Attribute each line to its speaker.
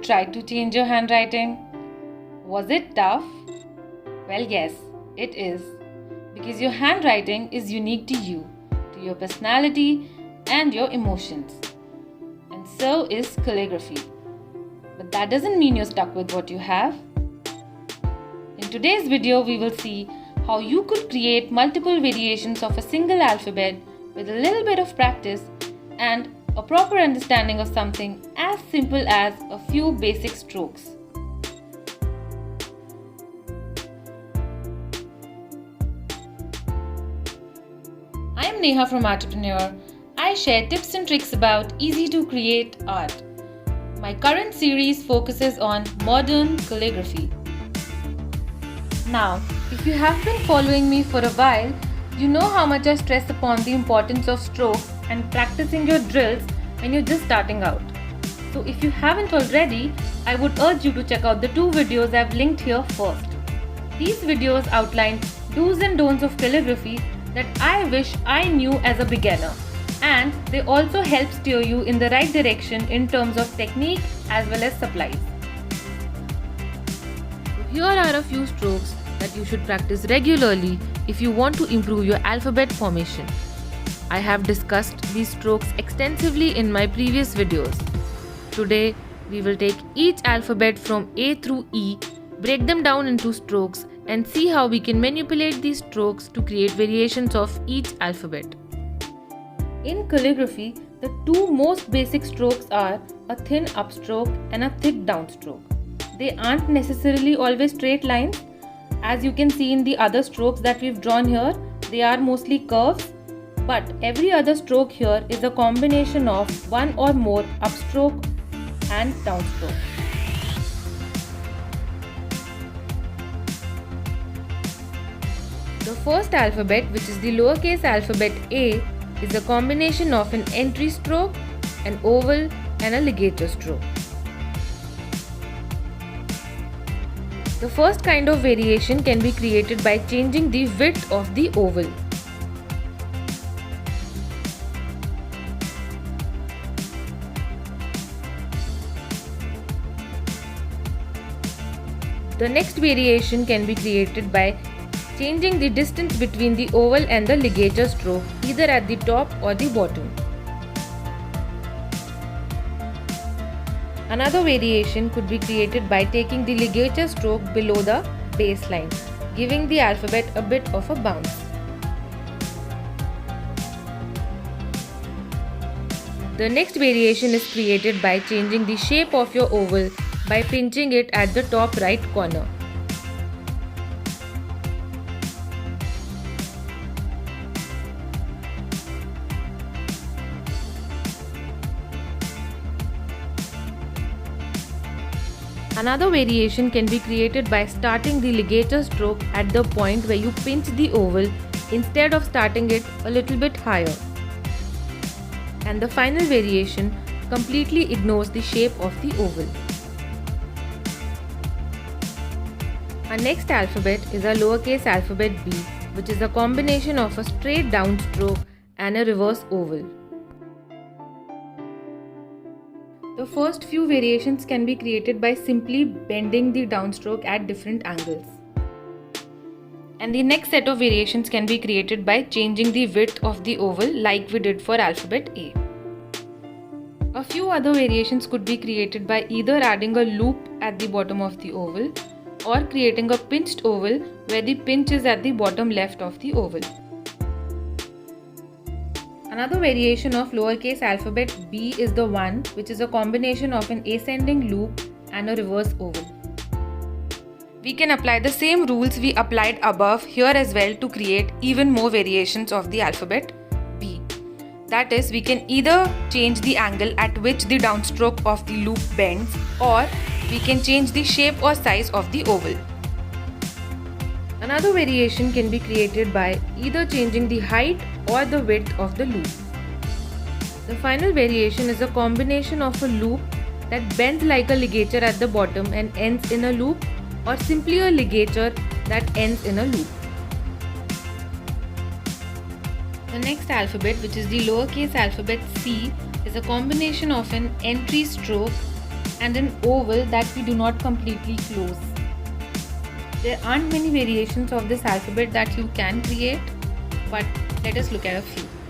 Speaker 1: tried to change your handwriting? Was it tough? Well, yes, it is. Because your handwriting is unique to you, to your personality, and your emotions. And so is calligraphy. But that doesn't mean you're stuck with what you have. In today's video, we will see how you could create multiple variations of a single alphabet with a little bit of practice and a proper understanding of something as simple as a few basic strokes. I am Neha from Artpreneur. I share tips and tricks about easy to create art. My current series focuses on modern calligraphy. Now, if you have been following me for a while, you know how much I stress upon the importance of strokes and practicing your drills when you're just starting out. So if you haven't already, I would urge you to check out the two videos I've linked here first. These videos outline do's and don'ts of calligraphy that I wish I knew as a beginner, and they also help steer you in the right direction in terms of technique as well as supplies. So here are a few strokes that you should practice regularly if you want to improve your alphabet formation. I have discussed these strokes extensively in my previous videos. Today, we will take each alphabet from A through E, break them down into strokes, and see how we can manipulate these strokes to create variations of each alphabet. In calligraphy, the two most basic strokes are a thin upstroke and a thick downstroke. They aren't necessarily always straight lines. As you can see in the other strokes that we've drawn here, they are mostly curves, but every other stroke here is a combination of one or more upstroke and downstroke. The first alphabet, which is the lowercase alphabet A, is a combination of an entry stroke, an oval, and a ligature stroke. The first kind of variation can be created by changing the width of the oval. The next variation can be created by changing the distance between the oval and the ligature stroke, either at the top or the bottom. Another variation could be created by taking the ligature stroke below the baseline, giving the alphabet a bit of a bounce. The next variation is created by changing the shape of your oval by pinching it at the top right corner. Another variation can be created by starting the ligature stroke at the point where you pinch the oval instead of starting it a little bit higher. And the final variation completely ignores the shape of the oval. Our next alphabet is our lowercase alphabet B, which is a combination of a straight down stroke and a reverse oval. The first few variations can be created by simply bending the downstroke at different angles. And the next set of variations can be created by changing the width of the oval like we did for alphabet A. A few other variations could be created by either adding a loop at the bottom of the oval or creating a pinched oval where the pinch is at the bottom left of the oval. Another variation of lowercase alphabet B is the one which is a combination of an ascending loop and a reverse oval. We can apply the same rules we applied above here as well to create even more variations of the alphabet B. That is, we can either change the angle at which the downstroke of the loop bends, or we can change the shape or size of the oval. Another variation can be created by either changing the height or the width of the loop. The final variation is a combination of a loop that bends like a ligature at the bottom and ends in a loop, or simply a ligature that ends in a loop. The next alphabet, which is the lowercase alphabet C, is a combination of an entry stroke and an oval that we do not completely close. There aren't many variations of this alphabet that you can create, but let us look at a few.